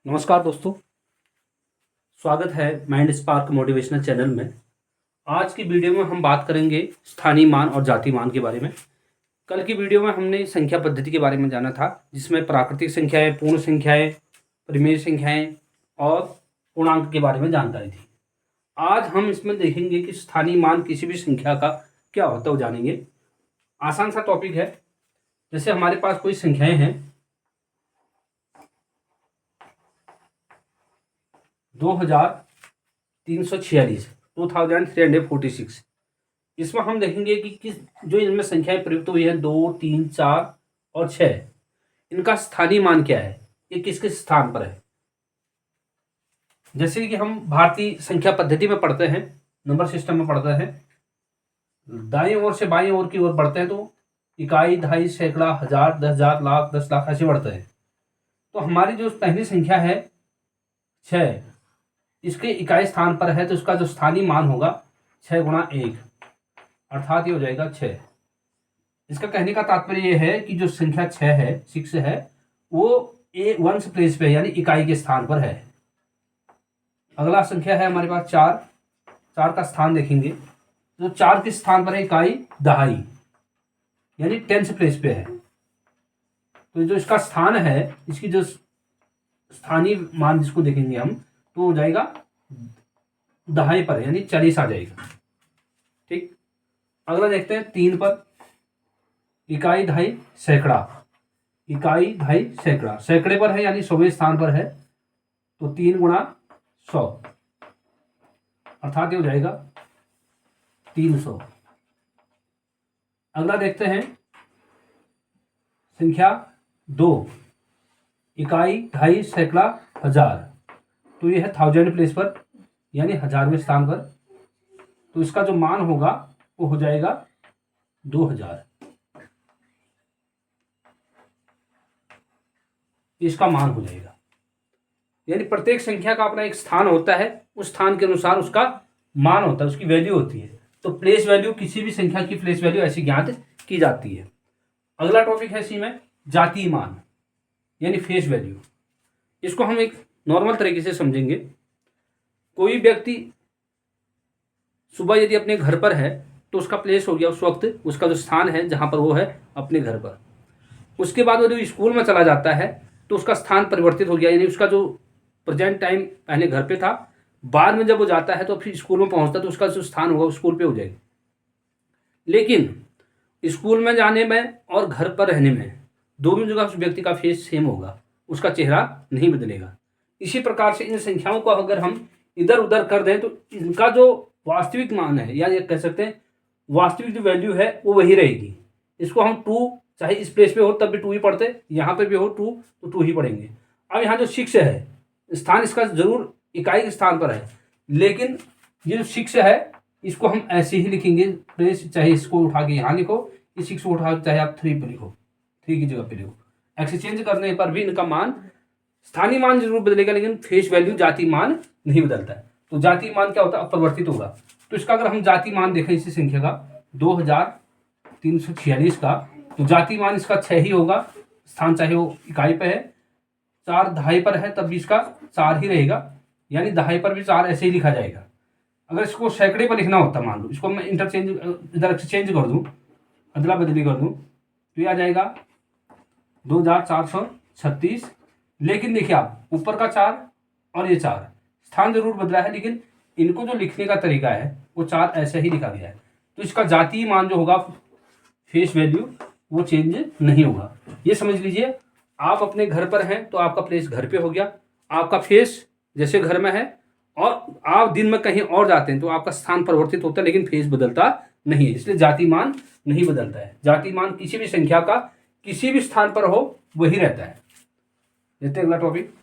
नमस्कार दोस्तों, स्वागत है माइंड स्पार्क मोटिवेशनल चैनल में। आज की वीडियो में हम बात करेंगे स्थानीय मान और जाति मान के बारे में। कल की वीडियो में हमने संख्या पद्धति के बारे में जाना था, जिसमें प्राकृतिक संख्याएं, पूर्ण संख्याएं, परिमेय संख्याएं और पूर्णांक के बारे में जानकारी थी। आज हम इसमें देखेंगे कि स्थानीय मान किसी भी संख्या का क्या होता है, वो जानेंगे। आसान सा टॉपिक है। जैसे हमारे पास कोई संख्याएं हैं 2346, 2346। इसमें हम देखेंगे कि किस जो इनमें संख्याएं प्रयुक्त हुई है 2, 3, 4 और 6, इनका स्थानीय मान क्या है, ये किस किस स्थान पर है। जैसे कि हम भारतीय संख्या पद्धति में पढ़ते हैं, नंबर सिस्टम में पढ़ते हैं, दाईं ओर से बाईं ओर की ओर बढ़ते हैं तो इकाई, दहाई, सैकड़ा, हजार, 10,000, लाख, 10 लाख ऐसे बढ़ते हैं। तो हमारी जो पहली संख्या है 6, इसके इकाई स्थान पर है, तो इसका जो स्थानीय मान होगा 6 गुणा 1, अर्थात ये हो जाएगा 6। इसका कहने का तात्पर्य ये है कि जो संख्या 6 है, 6 है, वो वंश प्लेस पे यानी इकाई के स्थान पर है। अगला संख्या है हमारे पास 4। 4 का स्थान देखेंगे तो 4 के स्थान पर है इकाई, दहाई, यानी टेंथ प्लेस पे है। तो जो इसका स्थान है, इसकी जो स्थानीय मान जिसको देखेंगे हम, तो हो जाएगा दहाई पर, यानी 40 आ जाएगा। ठीक। अगला देखते हैं 3 पर, इकाई, दहाई, सैकड़ा, इकाई, दहाई, सैकड़ा, सैकड़े पर है यानी 100वें स्थान पर है, तो 3 गुणा 100, अर्थात ये हो जाएगा 300। अगला देखते हैं संख्या 2, इकाई, दहाई, सैकड़ा, हजार, तो ये है 1000 प्लेस पर यानी 1000वें स्थान पर, तो इसका जो मान होगा वो हो जाएगा 2000। इसका मान हो जाएगा, यानी प्रत्येक संख्या का अपना एक स्थान होता है, उस स्थान के अनुसार उसका मान होता है, उसकी वैल्यू होती है। तो प्लेस वैल्यू, किसी भी संख्या की प्लेस वैल्यू ऐसी ज्ञात की जाती है। अगला टॉपिक है इसी में जातीय मान यानी फेस वैल्यू। इसको हम एक नॉर्मल तरीके से समझेंगे। कोई व्यक्ति सुबह यदि अपने घर पर है तो उसका प्लेस हो गया उस वक्त, उसका जो स्थान है जहां पर वो है अपने घर पर। उसके बाद वो जो स्कूल में चला जाता है तो उसका स्थान परिवर्तित हो गया, यानी उसका जो प्रेजेंट टाइम पहले घर पे था, बाद में जब वो जाता है तो फिर स्कूल में पहुंचता है तो उसका जो स्थान होगा स्कूल पे हो जाएगा। लेकिन स्कूल में जाने में और घर पर रहने में दोनों जगह उस व्यक्ति का फेस सेम होगा, उसका चेहरा नहीं बदलेगा। इसी प्रकार से इन संख्याओं को अगर हम इधर उधर कर दें तो इनका जो वास्तविक मान है, या ये कह सकते हैं वास्तविक जो वैल्यू है वो वही रहेगी। इसको हम 2, चाहे इस प्लेस पे हो तब भी 2 ही पढ़ते, यहाँ पे भी हो 2 तो 2 ही पढ़ेंगे। अब यहाँ जो 6 है, स्थान इसका जरूर इकाई के स्थान पर है, लेकिन ये जो 6 है इसको हम ऐसे ही लिखेंगे प्लेस, चाहे इसको उठा के यहाँ लिखो, इस 6 को उठा के चाहे आप 3 पे लिखो, 3 की जगह पे लिखो। एक्सचेंज करने पर भी इनका मान, स्थानीय मान जरूर बदलेगा लेकिन फेस वैल्यू, जातीय मान नहीं बदलता है। तो जातीय मान क्या होता है, अपरिवर्तित होगा। तो इसका अगर हम जातीय मान देखें इसी संख्या का 2346 का, तो जातीय मान इसका 6 ही होगा, स्थान चाहे वो इकाई पे है। 4 दहाई पर है तब भी इसका 4 ही रहेगा, यानी दहाई पर भी 4 ऐसे ही लिखा जाएगा। अगर इसको सैकड़े पर लिखना होता, मान लो इसको मैं इंटरचेंज, इधर एक्सचेंज कर दूं, अदला बदली कर दूं, तो ये आ जाएगा 2436। लेकिन देखिए आप, ऊपर का 4 और ये 4, स्थान जरूर बदला है लेकिन इनको जो लिखने का तरीका है वो 4 ऐसे ही लिखा गया है। तो इसका जातीय मान जो होगा, फेस वैल्यू, वो चेंज नहीं होगा। ये समझ लीजिए, आप अपने घर पर हैं तो आपका प्लेस घर पे हो गया, आपका फेस जैसे घर में है, और आप दिन में कहीं और जाते हैं तो आपका स्थान परिवर्तित होता है लेकिन फेस बदलता नहीं है। इसलिए जातीय मान नहीं बदलता है। जातीय मान किसी भी संख्या का किसी भी स्थान पर हो वही रहता है। देखते हैं अगला टॉपिक।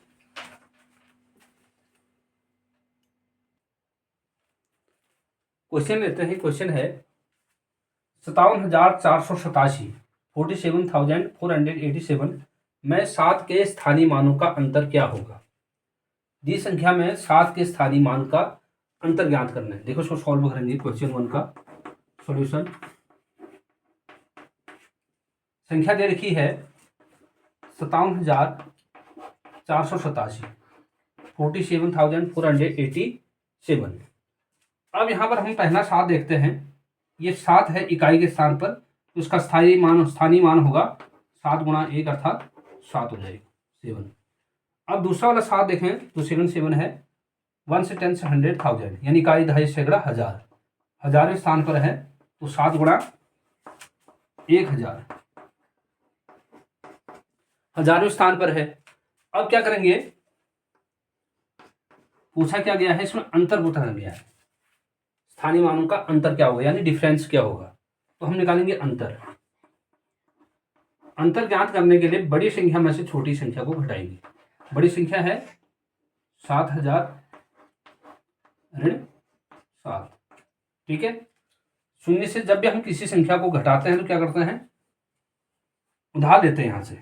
क्वेश्चन लेते हैं। क्वेश्चन है 57,487, 47,487 में 7 के स्थानीय मानों का अंतर क्या होगा। दी संख्या में 7 के स्थानीय मान का अंतर ज्ञात करना है। देखो इसको सॉल्व करेंगे। क्वेश्चन 1 का सॉल्यूशन। संख्या दे रखी है 57,487, 47,487। अब यहाँ पर हम पहला 7 देखते हैं। ये 7 है इकाई के स्थान पर, तो उसका स्थानीय मान होगा 7 गुणा 1 अर्थात 7 हो जाएगा 7। अब दूसरा वाला 7 देखें तो 7 है 1 से 10 से 100,000, यानी इकाई, दहाई, सैकड़ा, हजार, हजारवें स्थान पर है, तो 7 गुणा 1000 हजारवें स्थान पर है। अब क्या करेंगे, पूछा क्या गया है, इसमें अंतर पूछा गया है, स्थानीय मानों का अंतर क्या होगा, यानी डिफरेंस क्या होगा। तो हम निकालेंगे अंतर। अंतर ज्ञात करने के लिए बड़ी संख्या में से छोटी संख्या को घटाएंगे। बड़ी संख्या है 7000 ऋण 7, ठीक है। शून्य से जब भी हम किसी संख्या को घटाते हैं तो क्या करते हैं, उधार लेते हैं। यहाँ से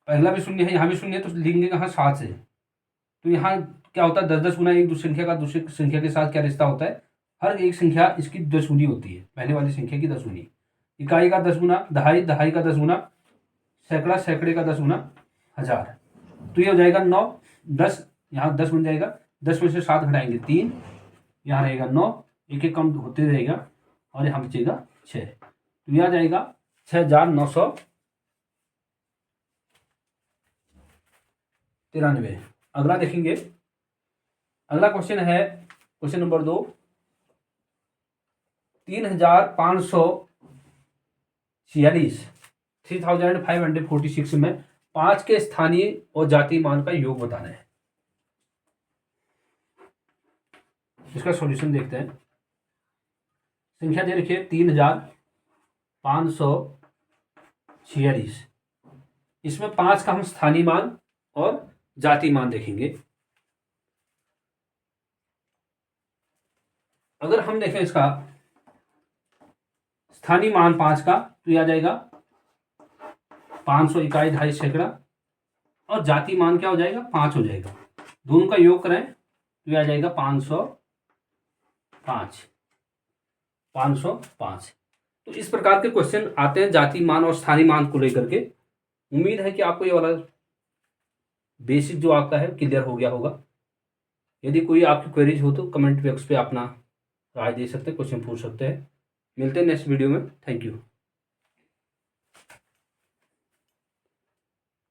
पहला भी शून्य है, यहाँ भी शून्य है, तो लिखेंगे कहाँ 7 से। तो यहाँ क्या होता है, 10 गुना एक दूसरी संख्या का दूसरी संख्या के साथ क्या रिश्ता होता है, हर एक संख्या इसकी 10 गुनी होती है, पहले वाली संख्या की 10 गुनी। इकाई का 10 गुना, दहाई, दहाई का 10 गुना, सैकड़ा, सैकड़े का 10 गुना, हजार। तो ये हो जाएगा 9, 10, यहाँ 10 बन जाएगा। 10 में से 7 घटाएंगे 3, यहाँ रहेगा 9, एक एक कम होते रहेगा और यहाँ बचेगा 6। तो यह आ जाएगा 6993। अगला देखेंगे, अगला क्वेश्चन है क्वेश्चन नंबर 2, 3546 3546 में 5 के स्थानीय और जातीय मान का योग बताना है। इसका सॉल्यूशन देखते हैं। संख्या दे रखिए 3546, इसमें 5 का हम स्थानीय मान और जातीय मान देखेंगे। अगर हम देखें इसका स्थानीय मान 5 का, तो यह आ जाएगा 500 इकाई, दहाई, सैकड़ा, और जातीय मान क्या हो जाएगा 5 हो जाएगा। दोनों का योग करें तो यह आ जाएगा 505। तो इस प्रकार के क्वेश्चन आते हैं जातीय मान और स्थानीय मान को लेकर के। उम्मीद है कि आपको ये वाला बेसिक जो आपका है क्लियर हो गया होगा। यदि कोई आपकी क्वेरीज हो तो कमेंट बॉक्स पे अपना राय दे सकते हैं, क्वेश्चन पूछ सकते हैं। मिलते हैं नेक्स्ट वीडियो में। Thank you.